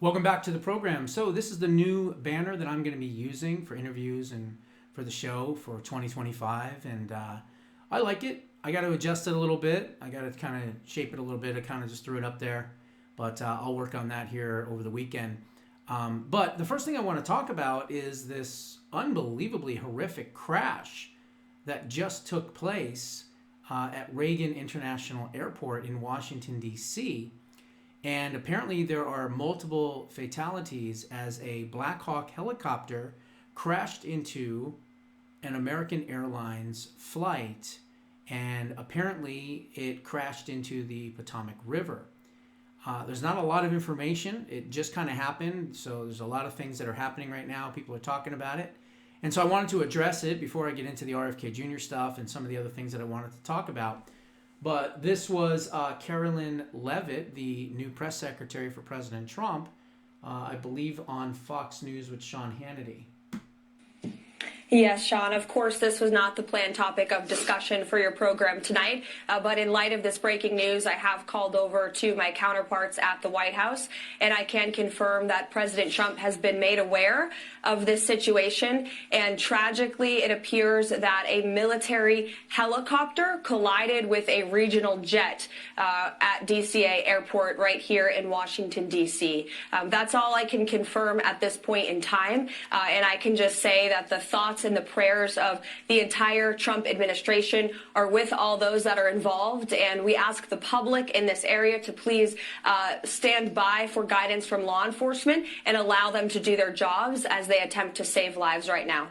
Welcome back to the program. So this is the new banner that I'm going to be using for interviews and for the show for 2025, and I like it. I got to adjust it a little bit. I got to kind of shape it a little bit. I kind of just threw it up there, but I'll work on that here over the weekend. But the first thing I want to talk about is this unbelievably horrific crash that just took place at Reagan International Airport in Washington, D.C., and apparently there are multiple fatalities as a Blackhawk helicopter crashed into an American Airlines flight, and apparently it crashed into the Potomac River. There's not a lot of information. It just kind of happened, so there's a lot of things that are happening right now. People are talking about it. And so I wanted to address it before I get into the RFK Jr. stuff and some of the other things that I wanted to talk about. But this was Carolyn Leavitt, the new press secretary for President Trump, I believe on Fox News with Sean Hannity. Yes, Sean, of course, this was not the planned topic of discussion for your program tonight. But in light of this breaking news, I have called over to my counterparts at the White House, and I can confirm that President Trump has been made aware of this situation. And tragically, it appears that a military helicopter collided with a regional jet at DCA Airport right here in Washington, D.C. That's all I can confirm at this point in time. And I can just say that the thoughts and the prayers of the entire Trump administration are with all those that are involved. And we ask the public in this area to please stand by for guidance from law enforcement and allow them to do their jobs as they attempt to save lives right now.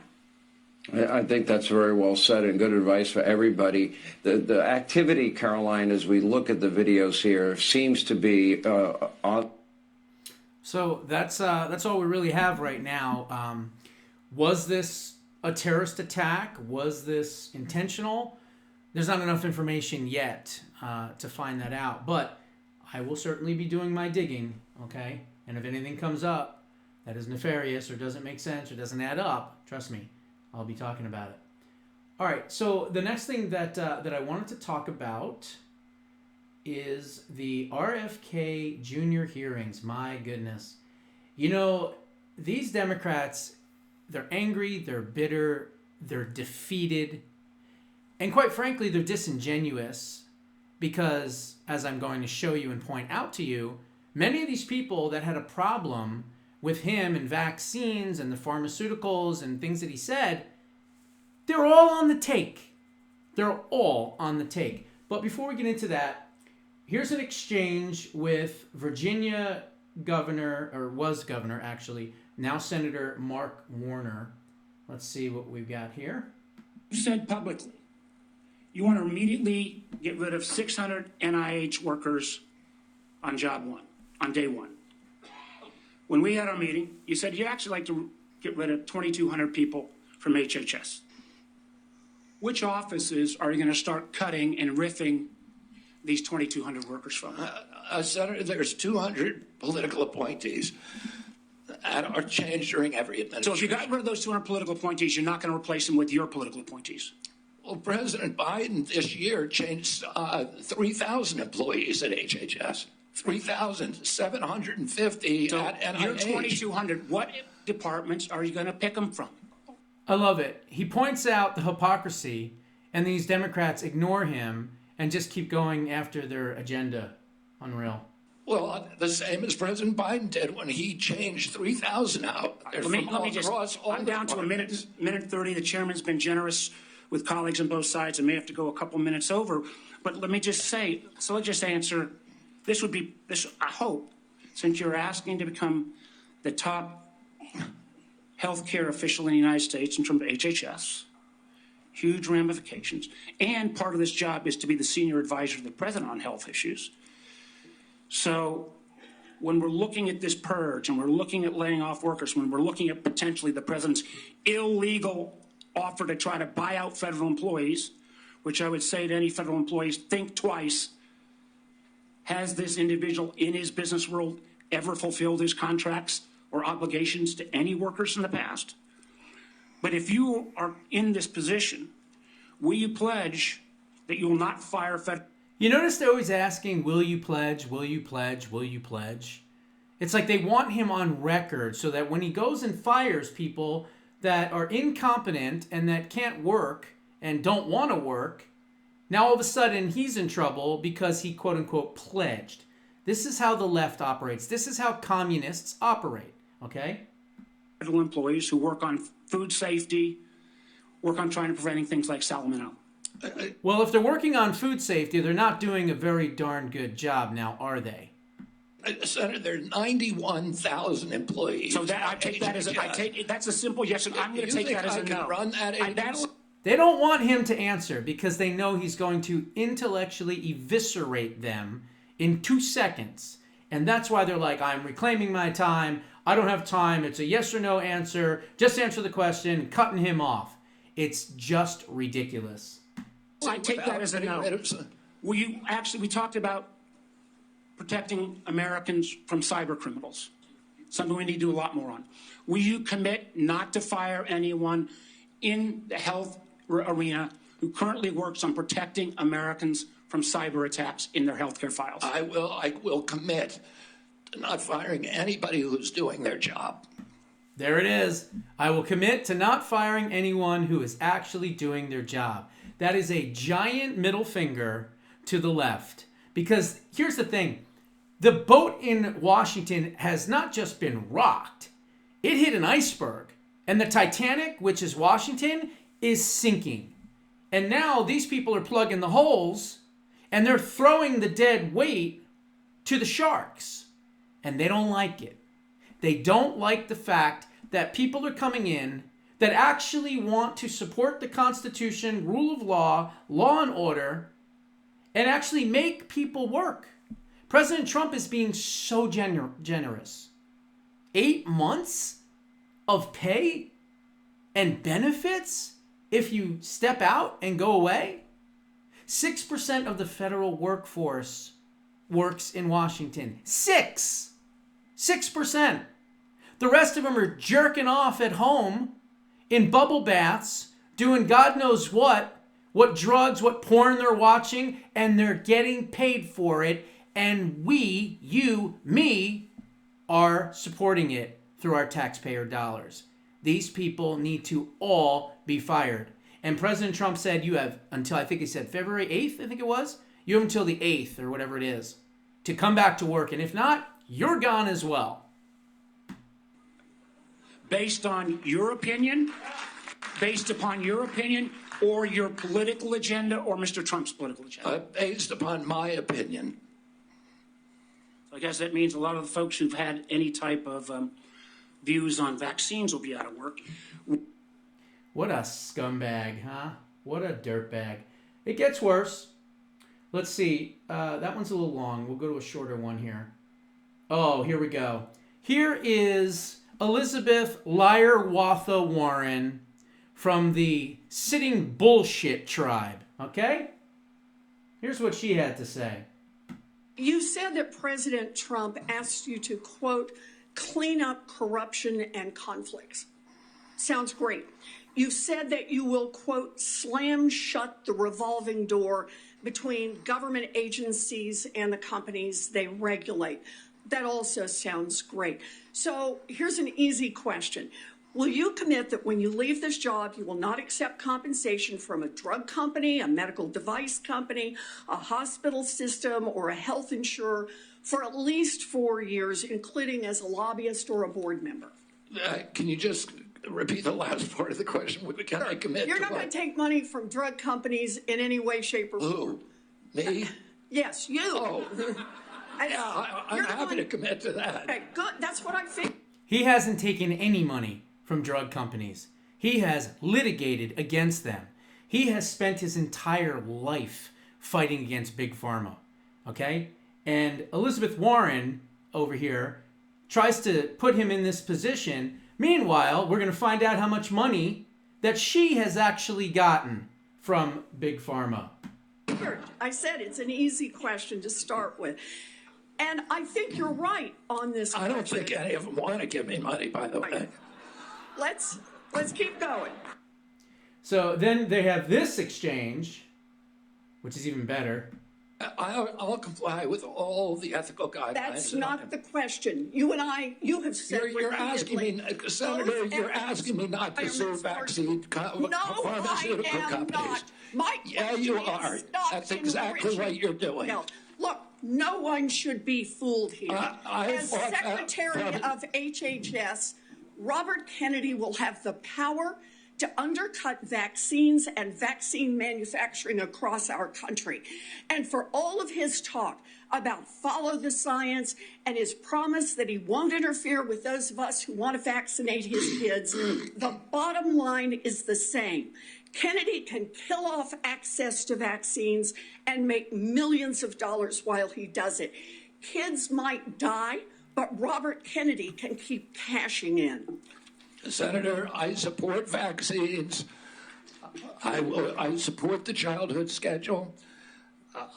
I think that's very well said and good advice for everybody. The activity, Caroline, as we look at the videos here, seems to be on. So that's all we really have right now. Was this a terrorist attack? Was this intentional? There's not enough information yet to find that out, but I will certainly be doing my digging, okay? And if anything comes up that is nefarious or doesn't make sense or doesn't add up, trust me, I'll be talking about it. All right, so the next thing that I wanted to talk about is the RFK Jr. hearings. My goodness. You know, these Democrats, they're angry, they're bitter, they're defeated, and quite frankly, they're disingenuous because, as I'm going to show you and point out to you, many of these people that had a problem with him and vaccines and the pharmaceuticals and things that he said, they're all on the take. They're all on the take. But before we get into that, here's an exchange with Virginia governor, or was governor actually, now Senator Mark Warner. Let's see what we've got here. You said publicly you want to immediately get rid of 600 NIH workers on job one, on day one. When we had our meeting, you said you'd actually like to get rid of 2,200 people from HHS. Which offices are you going to start cutting and riffing these 2,200 workers from? Senator, there's 200 political appointees that are changed during every administration. So if you got rid of those 200 political appointees, you're not going to replace them with your political appointeents. Well, President Biden this year changed 3,000 employees at HHS. 3,750 So at NIH. your 2,200, what departments are you going to pick them from? I love it. He points out the hypocrisy, and these Democrats ignore him and just keep going after their agenda. Unreal. Well, the same as President Biden did when he changed 3,000 out. Let me just, I'm down to a minute 30. The chairman's been generous with colleagues on both sides and may have to go a couple minutes over. But let me just say, so let's just answer, this, I hope, since you're asking to become the top healthcare official in the United States in terms of HHS, huge ramifications, and part of this job is to be the senior advisor to the president on health issues. So when we're looking at this purge and we're looking at laying off workers, when we're looking at potentially the president's illegal offer to try to buy out federal employees, which I would say to any federal employees, think twice. Has this individual in his business world ever fulfilled his contracts or obligations to any workers in the past? But if you are in this position, will you pledge that you will not fire federal? You notice they're always asking, will you pledge, will you pledge, will you pledge? It's like they want him on record so that when he goes and fires people that are incompetent and that can't work and don't want to work, now all of a sudden he's in trouble because he quote unquote pledged. This is how the left operates. This is how communists operate, okay? Federal employees who work on food safety, work on trying to preventing things like salmonella. Well, if they're working on food safety, they're not doing a very darn good job now, are they? Senator, there are 91,000 employees. So that I take that as that's a simple yes, and I'm going to take that as a no. Run that agency? They don't want him to answer because they know he's going to intellectually eviscerate them in 2 seconds. And that's why they're like, I'm reclaiming my time. I don't have time. It's a yes or no answer. Just answer the question, cutting him off. It's just ridiculous. I take that as a no. We talked about protecting Americans from cyber criminals, something we need to do a lot more on. Will you commit not to fire anyone in the health arena who currently works on protecting Americans from cyber attacks in their healthcare files? I will commit to not firing anybody who's doing their job. There it is. I will commit to not firing anyone who is actually doing their job. That is a giant middle finger to the left. Because here's the thing. The boat in Washington has not just been rocked. It hit an iceberg. And the Titanic, which is Washington, is sinking. And now these people are plugging the holes and they're throwing the dead weight to the sharks. And they don't like it. They don't like the fact that people are coming in that actually want to support the Constitution, rule of law, law and order, and actually make people work. President Trump is being so generous. 8 months of pay and benefits if you step out and go away? 6% of the federal workforce works in Washington. 6%. The rest of them are jerking off at home in bubble baths, doing God knows what drugs, what porn they're watching, and they're getting paid for it. And we, you, me, are supporting it through our taxpayer dollars. These people need to all be fired. And President Trump said you have until, I think he said February 8th, I think it was. You have until the 8th or whatever it is to come back to work. And if not, you're gone as well. Based on your opinion, based upon your opinion, or your political agenda, or Mr. Trump's political agenda? Based upon my opinion. So I guess that means a lot of the folks who've had any type of views on vaccines will be out of work. What a scumbag, huh? What a dirtbag. It gets worse. Let's see. That one's a little long. We'll go to a shorter one here. Oh, here we go. Here is Elizabeth Liar-Watha Warren from the Sitting Bullshit tribe. Okay? Here's what she had to say. You said that President Trump asked you to, quote, clean up corruption and conflicts. Sounds great. You said that you will, quote, slam shut the revolving door between government agencies and the companies they regulate. That also sounds great. So here's an easy question. Will you commit that when you leave this job, you will not accept compensation from a drug company, a medical device company, a hospital system, or a health insurer for at least 4 years, including as a lobbyist or a board member? Can you just repeat the last part of the question? Can I commit You're to not going to take money from drug companies in any way, shape, or form. Who? Me? Yes, you. Oh, yeah, I'm happy to commit to that. Okay, good. That's what I think. He hasn't taken any money from drug companies. He has litigated against them. He has spent his entire life fighting against Big Pharma. Okay? And Elizabeth Warren over here tries to put him in this position. Meanwhile, we're going to find out how much money that she has actually gotten from Big Pharma. I said it's an easy question to start with. And I think you're right on this question. I don't think any of them want to give me money, by the way. Let's keep going. So then they have this exchange, which is even better. I'll comply with all the ethical guidelines. That's not the question. You have said You're asking me, Senator, you're asking me not to sue vaccine pharmaceutical companies. Not. My Yeah, you are. That's exactly what you're doing. No. Look, no one should be fooled here. As Secretary of HHS, Robert Kennedy will have the power to undercut vaccines and vaccine manufacturing across our country. And for all of his talk about follow the science and his promise that he won't interfere with those of us who want to vaccinate his kids, the bottom line is the same. Kennedy can kill off access to vaccines and make millions of dollars while he does it. Kids might die, but Robert Kennedy can keep cashing in. Senator, I support vaccines. I support the childhood schedule.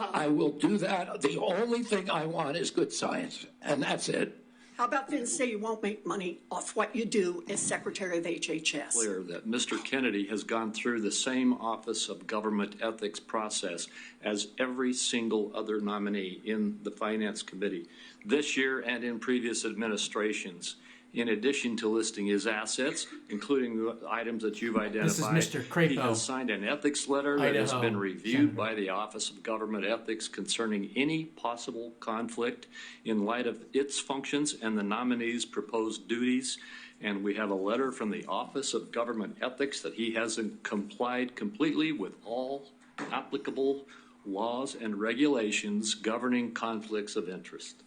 I will do that. The only thing I want is good science, and that's it. How about then say you won't make money off what you do as Secretary of HHS? Clear that Mr. Kennedy has gone through the same Office of Government Ethics process as every single other nominee in the Finance Committee this year and in previous administrations. In addition to listing his assets, including the items that you've identified, this is Mr. Crapo. He has signed an ethics letter that has been reviewed Senator. by the Office of Government Ethics concerning any possible conflict in light of its functions and the nominee's proposed duties. And we have a letter from the Office of Government Ethics that he hasn't complied completely with all applicable laws and regulations governing conflicts of interest.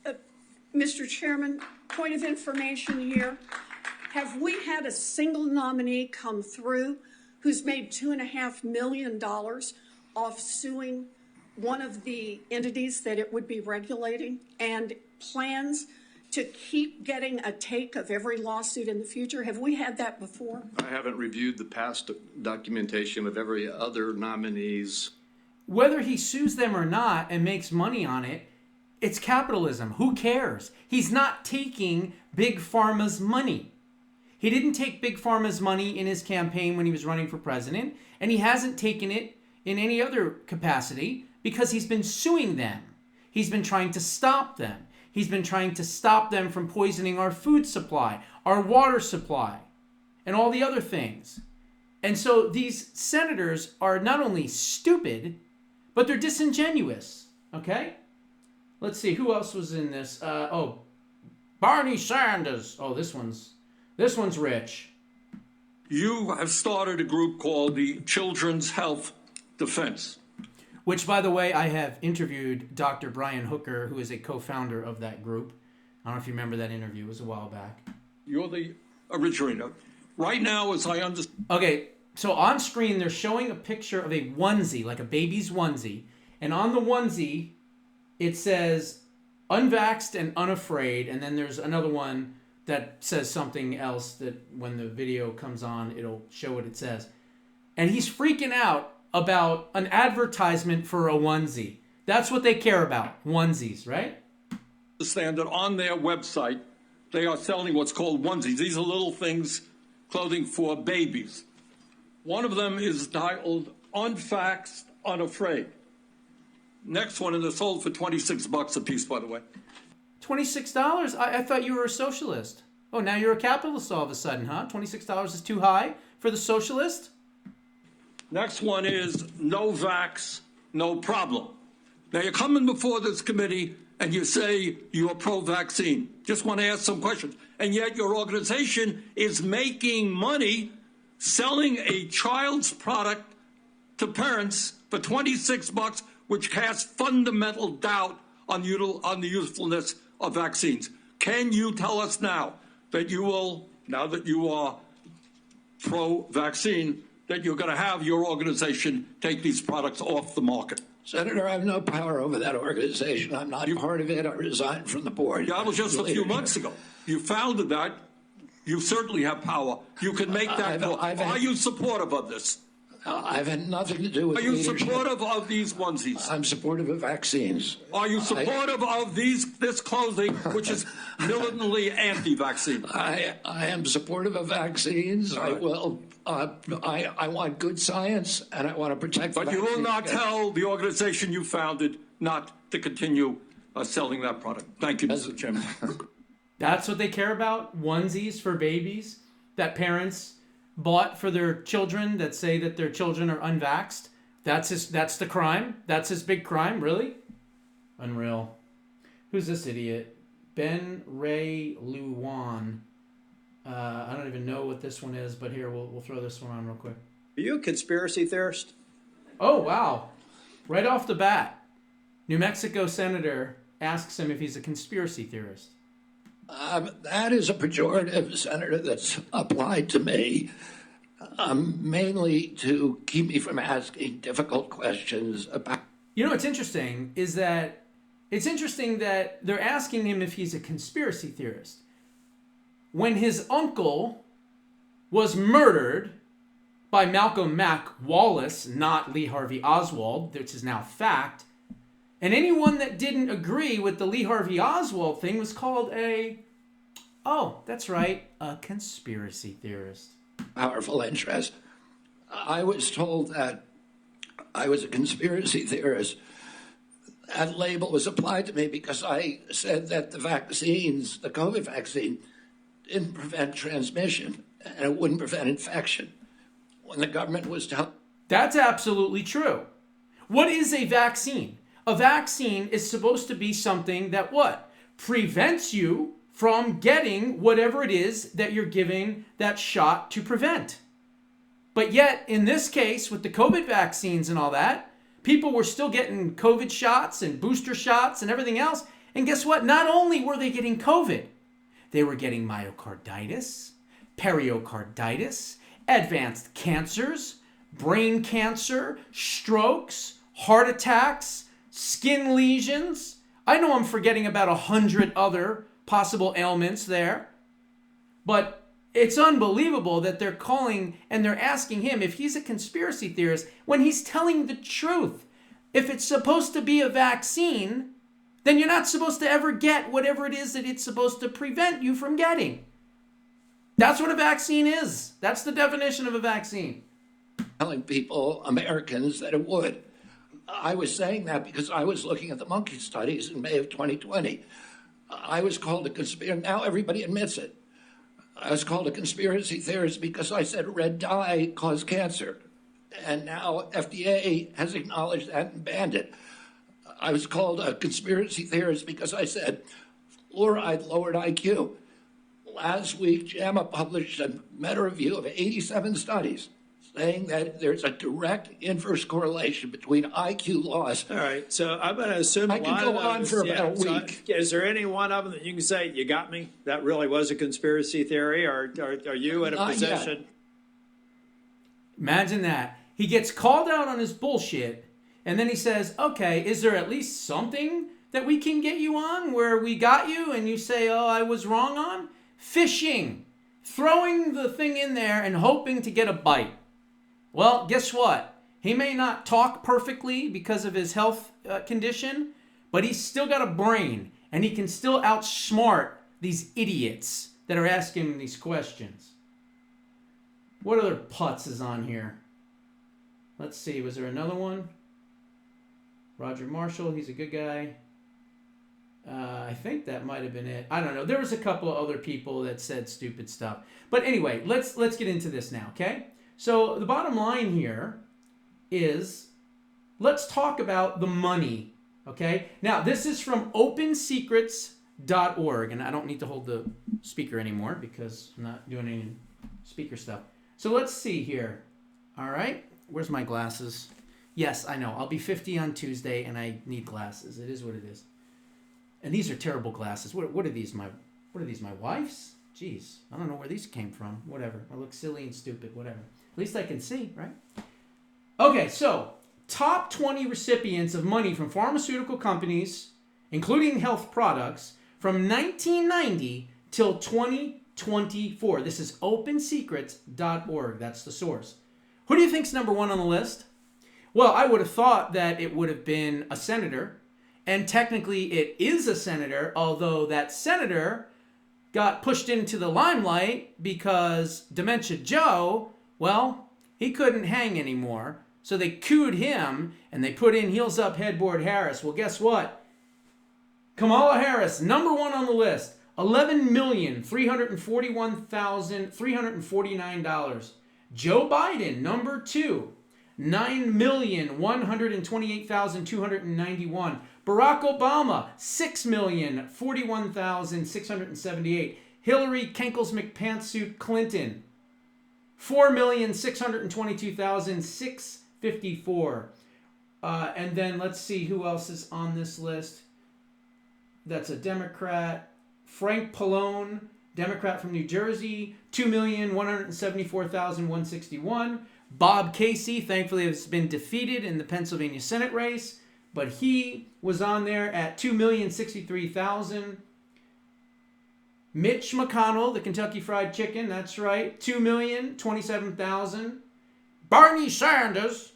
Mr. Chairman, point of information here. Have we had a single nominee come through who's made $2.5 million off suing one of the entities that it would be regulating and plans to keep getting a take of every lawsuit in the future? Have we had that before? I haven't reviewed the past documentation of every other nominee's. Whether he sues them or not and makes money on it, it's capitalism. Who cares? He's not taking Big Pharma's money. He didn't take Big Pharma's money in his campaign when he was running for president, and he hasn't taken it in any other capacity because he's been suing them. He's been trying to stop them. He's been trying to stop them from poisoning our food supply, our water supply, and all the other things. And so these senators are not only stupid, but they're disingenuous, okay? Let's see, who else was in this? Barney Sanders. Oh, this one's rich. You have started a group called the Children's Health Defense. Which, by the way, I have interviewed Dr. Brian Hooker, who is a co-founder of that group. I don't know if you remember that interview. It was a while back. You're the originator. Right now, as I understand... Okay, so on screen, they're showing a picture of a onesie, like a baby's onesie. And on the onesie, it says unvaxxed and unafraid, and then there's another one that says something else that when the video comes on, it'll show what it says. And he's freaking out about an advertisement for a onesie. That's what they care about, onesies, right? Understand that on their website, they are selling what's called onesies. These are little things, clothing for babies. One of them is titled Unvaxxed, Unafraid. Next one, and they're sold for $26 a piece, by the way. $26? I thought you were a socialist. Oh, now you're a capitalist all of a sudden, huh? $26 is too high for the socialist? Next one is no vax, no problem. Now, you're coming before this committee and you say you're pro-vaccine. Just want to ask some questions. And yet your organization is making money selling a child's product to parents for $26, which casts fundamental doubt on the usefulness of vaccines. Can you tell us now that you will, now that you are pro-vaccine, that you're going to have your organization take these products off the market? Senator, I have no power over that organization. I'm not part of it. I resigned from the board. Yeah, that was just a few months ago. You founded that. You certainly have power. You can make that call. Are you supportive of this? I've had nothing to do with leadership. Are you supportive of these onesies? I'm supportive of vaccines. Are you supportive of this clothing, which is militantly anti-vaccine? I am supportive of vaccines. I will. I want good science, and I want to protect. But you will not tell the organization you founded not to continue selling that product. Thank you, Mr. Chairman. That's what they care about? Onesies for babies that parents bought for their children that say that their children are unvaxxed? That's the crime? That's his big crime? Really? Unreal. Who's this idiot? Ben Ray Luwan. I don't even know what this one is, but here, we'll throw this one on real quick. Are you a conspiracy theorist? Oh, wow. Right off the bat, New Mexico senator asks him if he's a conspiracy theorist. That is a pejorative, Senator, that's applied to me, mainly to keep me from asking difficult questions about... You know what's interesting is that they're asking him if he's a conspiracy theorist. When his uncle was murdered by Malcolm Mac Wallace, not Lee Harvey Oswald, which is now fact, and anyone that didn't agree with the Lee Harvey Oswald thing was called a conspiracy theorist. Powerful interest. I was told that I was a conspiracy theorist. That label was applied to me because I said that the vaccines, the COVID vaccine, didn't prevent transmission and it wouldn't prevent infection. When the government was telling... That's absolutely true. What is a vaccine? A vaccine is supposed to be something that what? Prevents you from getting whatever it is that you're giving that shot to prevent. But yet, in this case, with the COVID vaccines and all that, people were still getting COVID shots and booster shots and everything else. And guess what? Not only were they getting COVID, they were getting myocarditis, pericarditis, advanced cancers, brain cancer, strokes, heart attacks, skin lesions. I know I'm forgetting about 100 other possible ailments there. But it's unbelievable that they're calling and they're asking him if he's a conspiracy theorist when he's telling the truth. If it's supposed to be a vaccine, then you're not supposed to ever get whatever it is that it's supposed to prevent you from getting. That's what a vaccine is. That's the definition of a vaccine. Telling people, Americans, that it would. I was saying that because I was looking at the monkey studies in May of 2020. I was called a conspiracy. Now everybody admits it. I was called a conspiracy theorist because I said red dye caused cancer. And now FDA has acknowledged that and banned it. I was called a conspiracy theorist because I said fluoride lowered IQ. Last week, JAMA published a meta-review of 87 studies saying that there's a direct inverse correlation between IQ loss. All right, so I'm going to assume I could go on for about a week. Is there any one of them that you can say, you got me? That really was a conspiracy theory, or are you in a Not position? yet. Imagine that. He gets called out on his bullshit, and then he says, okay, is there at least something that we can get you on where we got you and you say, oh, I was wrong on? Fishing. Throwing the thing in there and hoping to get a bite. Well, guess what? He may not talk perfectly because of his health condition, but he's still got a brain, and he can still outsmart these idiots that are asking him these questions. What other putz is on here? Let's see, was there another one? Roger Marshall, he's a good guy. I think that might have been it. I don't know. There was a couple of other people that said stupid stuff. But anyway, let's get into this now, okay? So the bottom line here is, let's talk about the money, okay? Now, this is from opensecrets.org, and I don't need to hold the speaker anymore because I'm not doing any speaker stuff. So let's see here. All right, where's my glasses? Yes, I know. I'll be 50 on Tuesday, and I need glasses. It is what it is. And these are terrible glasses. What are these? My wife's? Jeez, I don't know where these came from. Whatever. I look silly and stupid. Whatever. At least I can see, right? Okay, so top 20 recipients of money from pharmaceutical companies, including health products, from 1990 till 2024. This is opensecrets.org. That's the source. Who do you think's number one on the list? Well, I would have thought that it would have been a senator. And technically it is a senator, although that senator got pushed into the limelight because Dementia Joe, well, he couldn't hang anymore. So they cooed him, and they put in heels up headboard Harris. Well, guess what? Kamala Harris, number one on the list, $11,341,349. Joe Biden, number two, $9,128,291. Barack Obama, $6,041,678. Hillary Kenkles McPantsuit Clinton, $4,622,654. And then let's see who else is on this list. That's a Democrat. Frank Pallone, Democrat from New Jersey, $2,174,161. Bob Casey, thankfully, has been defeated in the Pennsylvania Senate race, but he was on there at $2,063,000. Mitch McConnell, the Kentucky Fried Chicken, that's right, $2,027,000. Bernie Sanders,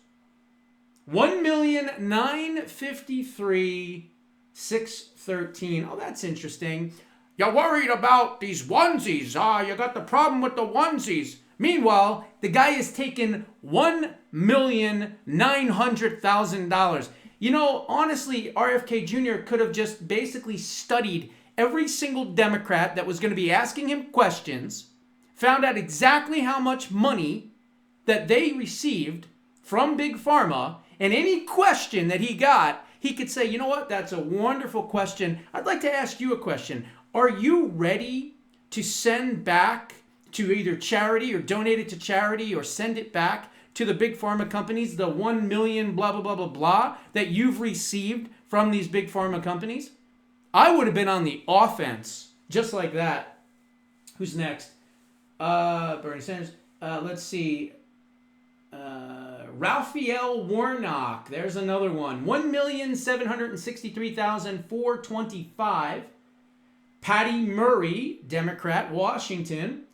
$1,953,613. Oh, that's interesting. You're worried about these onesies. You got the problem with the onesies. Meanwhile, the guy has taken $1,900,000. You know, honestly, RFK Jr. could have just basically studied every single Democrat that was going to be asking him questions, found out exactly how much money that they received from Big Pharma, and any question that he got, he could say, you know what, that's a wonderful question. I'd like to ask you a question. Are you ready to send back to either charity or donate it to charity or send it back to the big pharma companies, the 1 million blah, blah, blah, blah, blah that you've received from these big pharma companies? I would have been on the offense just like that. Who's next? Bernie Sanders. Let's see. Raphael Warnock. There's another one. $1,763,425. Patty Murray, Democrat, Washington,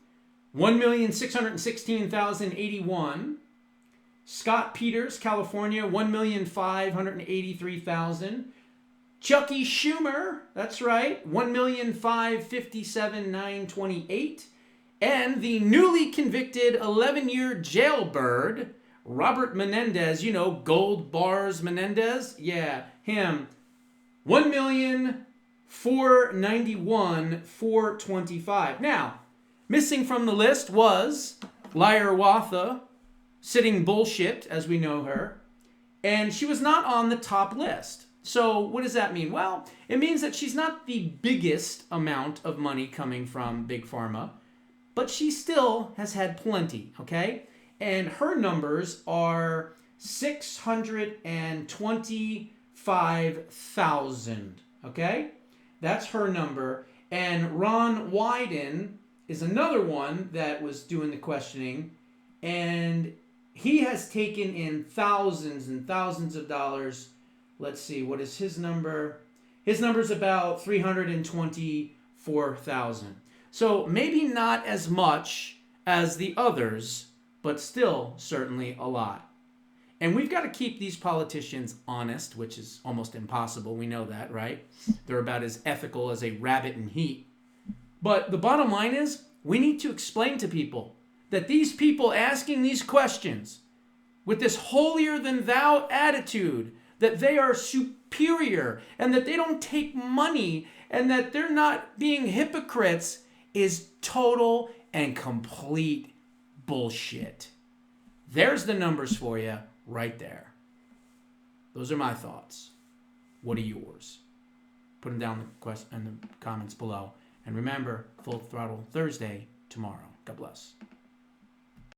$1,616,081. Scott Peters, California, $1,583,000. Chucky Schumer, that's right, $1,557,928. And the newly convicted 11-year jailbird, Robert Menendez, you know, Gold Bars Menendez, yeah, him, $1,491,425. Now, missing from the list was Liar Watha, sitting bullshit, as we know her, and she was not on the top list. So what does that mean? Well, it means that she's not the biggest amount of money coming from Big Pharma, but she still has had plenty, okay? And her numbers are 625,000, okay? That's her number. And Ron Wyden is another one that was doing the questioning, and he has taken in thousands and thousands of dollars. Let's see, what is his number? His number's about 324,000. So maybe not as much as the others, but still certainly a lot. And we've got to keep these politicians honest, which is almost impossible. We know that, right? They're about as ethical as a rabbit in heat. But the bottom line is, we need to explain to people that these people asking these questions with this holier-than-thou attitude, that they are superior and that they don't take money and that they're not being hypocrites, is total and complete bullshit. There's the numbers for you right there. Those are my thoughts. What are yours? Put them down in the comments below. And remember, Full Throttle Thursday tomorrow. God bless.